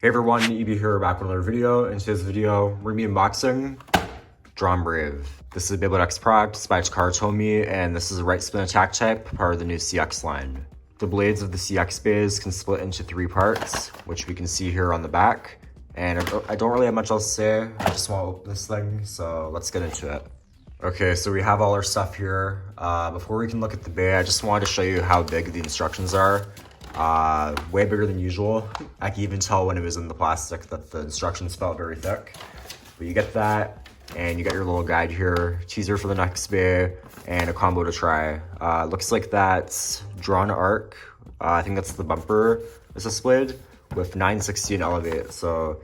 Hey everyone, EB here, back with another video. In today's video, we're gonna be unboxing Dran Brave. This is a Beyblade X product, it's by Tomy, and this is a right spin attack type, part of the new CX line. The blades of the CX bays can split into 3 parts, which we can see here on the back. And I don't really have much else to say, I just want to open this thing, so let's get into it. Okay, so we have all our stuff here. Before we can look at the bay, I just wanted to show you how big the instructions are. Way bigger than usual. I can even tell when it was in the plastic that the instructions felt very thick. But you get that, and you got your little guide here, teaser for the next bay, and a combo to try. Looks like that's drawn arc. I think that's the bumper assist blade with 960 and elevate. So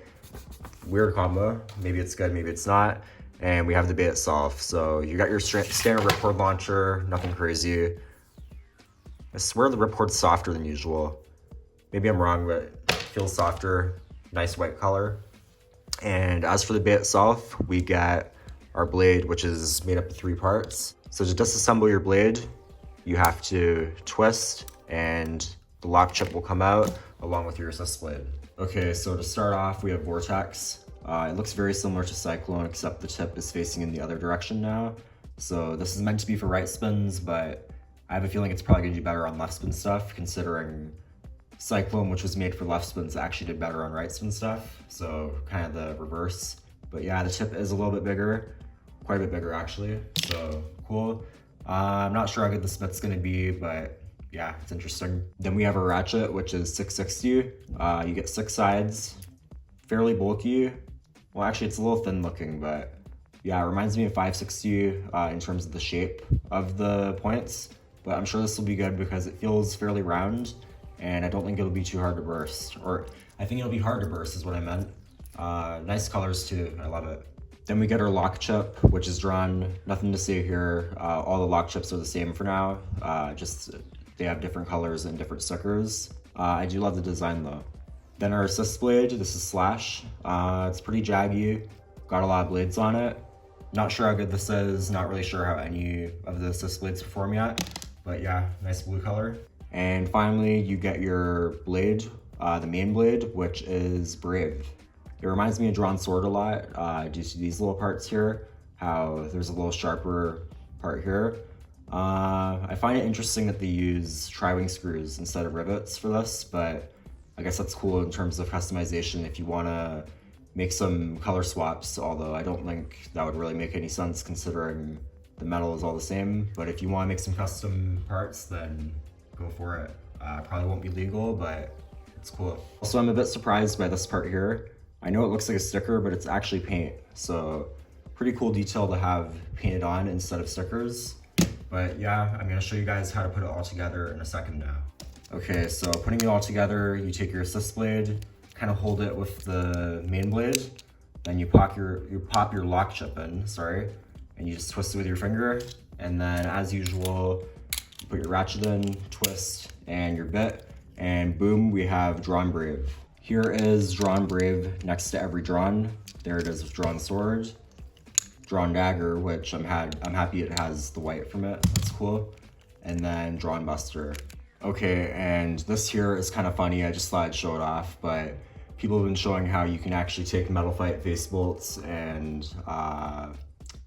weird combo. Maybe it's good, maybe it's not. And we have the bay itself. So you got your standard ripcord launcher, nothing crazy. I swear the ripcord's softer than usual. Maybe I'm wrong, but it feels softer. Nice white color. And as for the bay itself, we get our blade, which is made up of 3 parts. So to disassemble your blade, you have to twist and the lock chip will come out along with your assist blade. Okay, so to start off, we have Vortex. It looks very similar to Cyclone, except the tip is facing in the other direction now. So this is meant to be for right spins, but I have a feeling it's probably gonna do better on left spin stuff, considering Cyclone, which was made for left spins, actually did better on right spin stuff. So kind of the reverse. But yeah, the tip is a little bit bigger, quite a bit bigger actually. So cool. I'm not sure how good the spit's gonna be, but yeah, it's interesting. Then we have a ratchet, which is 660. You get 6 sides, fairly bulky. Well, actually it's a little thin looking, but yeah, it reminds me of 560 in terms of the shape of the points. But I'm sure this will be good because it feels fairly round and I don't think it'll be too hard to burst. Or I think it'll be hard to burst is what I meant. Nice colors too, I love it. Then we get our lock chip, which is drawn, nothing to say here. All the lock chips are the same for now. Just they have different colors and different stickers. I do love the design though. Then our assist blade, this is Slash. It's pretty jaggy, got a lot of blades on it. Not sure how good this is, not really sure how any of the assist blades perform yet. But yeah, nice blue color. And finally, you get your blade, the main blade, which is Brave. It reminds me of Drawn Sword a lot due to these little parts here, how there's a little sharper part here. I find it interesting that they use tri-wing screws instead of rivets for this, but I guess that's cool in terms of customization if you want to make some color swaps, although I don't think that would really make any sense considering the metal is all the same. But if you want to make some custom parts, then go for it. Probably won't be legal, but it's cool. Also, I'm a bit surprised by this part here. I know it looks like a sticker, but it's actually paint. So pretty cool detail to have painted on instead of stickers. But yeah, I'm gonna show you guys how to put it all together in a second now. Okay, so putting it all together, you take your assist blade, kind of hold it with the main blade, then you pop your lock chip in, and you just twist it with your finger, and then as usual, you put your ratchet in, twist, and your bit, and boom, we have Dran Brave. Here is Dran Brave next to every drawn. There it is with Drawn Sword, Drawn Dagger, which I'm happy it has the white from it, that's cool, and then Drawn Buster. Okay, and this here is kind of funny, I just thought I'd show it off, but people have been showing how you can actually take Metal Fight face bolts and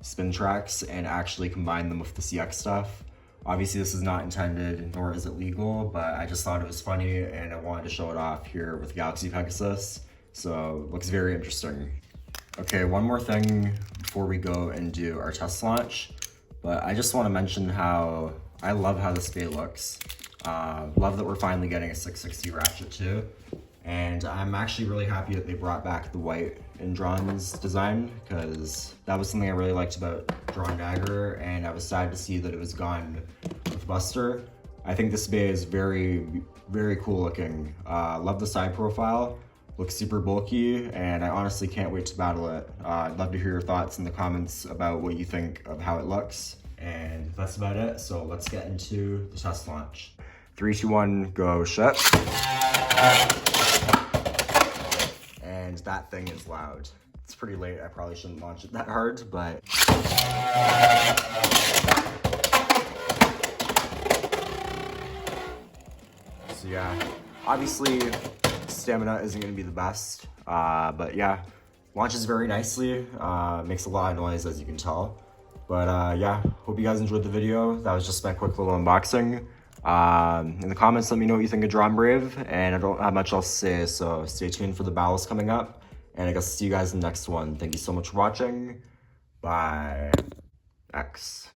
spin tracks and actually combine them with the CX stuff. Obviously this is not intended, nor is it legal, but I just thought it was funny and I wanted to show it off here with Galaxy Pegasus. So it looks very interesting. Okay, one more thing before we go and do our test launch, but I just want to mention how I love how this bay looks. Love that we're finally getting a 660 ratchet too. And I'm actually really happy that they brought back the white in Drawn's design, because that was something I really liked about Drawn Dagger, and I was sad to see that it was gone with Buster. I think this bay is very, very cool looking. Love the side profile, looks super bulky, and I honestly can't wait to battle it. I'd love to hear your thoughts in the comments about what you think of how it looks. And that's about it, so let's get into the test launch. 3, 2, 1, go shut. And that thing is loud. It's pretty late, I probably shouldn't launch it that hard, but. So yeah, obviously stamina isn't going to be the best. But yeah, launches very nicely. Makes a lot of noise, as you can tell. But yeah, hope you guys enjoyed the video. That was just my quick little unboxing. In the comments, let me know what you think of Dran Brave. And I don't have much else to say, so stay tuned for the battles coming up. And I guess see you guys in the next one. Thank you so much for watching. Bye. X.